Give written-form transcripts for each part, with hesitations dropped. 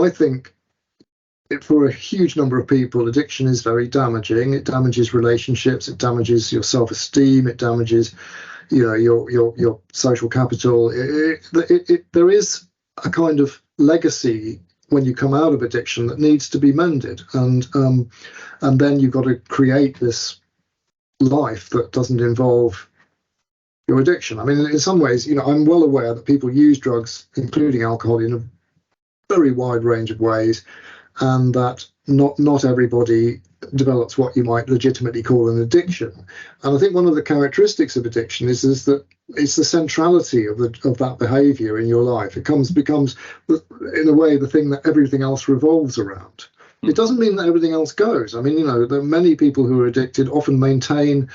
I think for a huge number of people, addiction is very damaging. It damages relationships, it damages your self-esteem, it damages, your social capital. There is a kind of legacy when you come out of addiction that needs to be mended, and then you've got to create this life that doesn't involve your addiction. I mean, in some ways, I'm well aware that people use drugs, including alcohol, in a very wide range of ways, and that not everybody develops what you might legitimately call an addiction. And I think one of the characteristics of addiction is that it's the centrality of that behaviour in your life. It becomes, in a way, the thing that everything else revolves around. It doesn't mean that everything else goes. I mean, there are many people who are addicted often maintain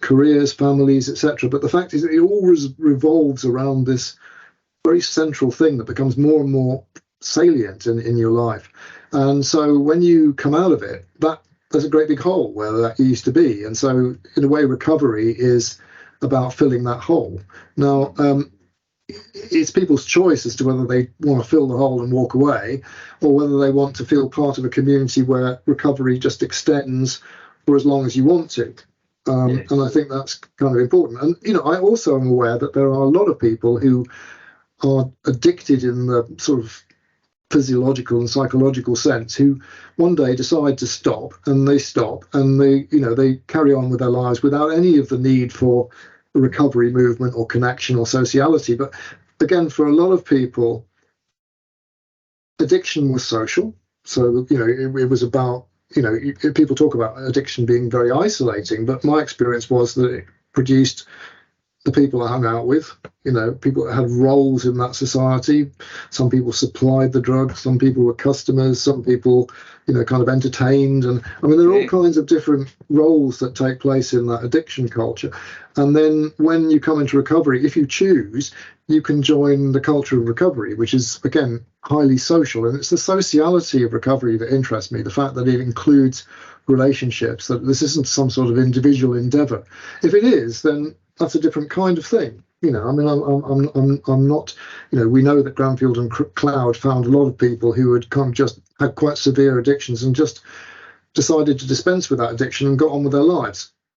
careers, families, etc. But the fact is that it always revolves around this very central thing that becomes more and more salient in your life. And so when you come out of it, there's a great big hole where that used to be. And so in a way, recovery is about filling that hole. Now, it's people's choice as to whether they want to fill the hole and walk away, or whether they want to feel part of a community where recovery just extends for as long as you want to. And I think that's kind of important. And, I also am aware that there are a lot of people who are addicted in the sort of physiological and psychological sense, who one day decide to stop, and they they carry on with their lives without any of the need for a recovery movement or connection or sociality. But again, for a lot of people, addiction was social. So it was about, people talk about addiction being very isolating, but my experience was that it produced the people I hung out with, people that had roles in that society. Some people supplied the drugs, some people were customers, some people, kind of entertained. And I mean, there are all kinds of different roles that take place in that addiction culture. And then when you come into recovery, if you choose, you can join the culture of recovery, which is, again, highly social. And it's the sociality of recovery that interests me, the fact that it includes relationships, that this isn't some sort of individual endeavor. If it is, then that's a different kind of thing. I mean, I'm not, we know that Granfield and Cloud found a lot of people who had just had quite severe addictions and just decided to dispense with that addiction and got on with their lives.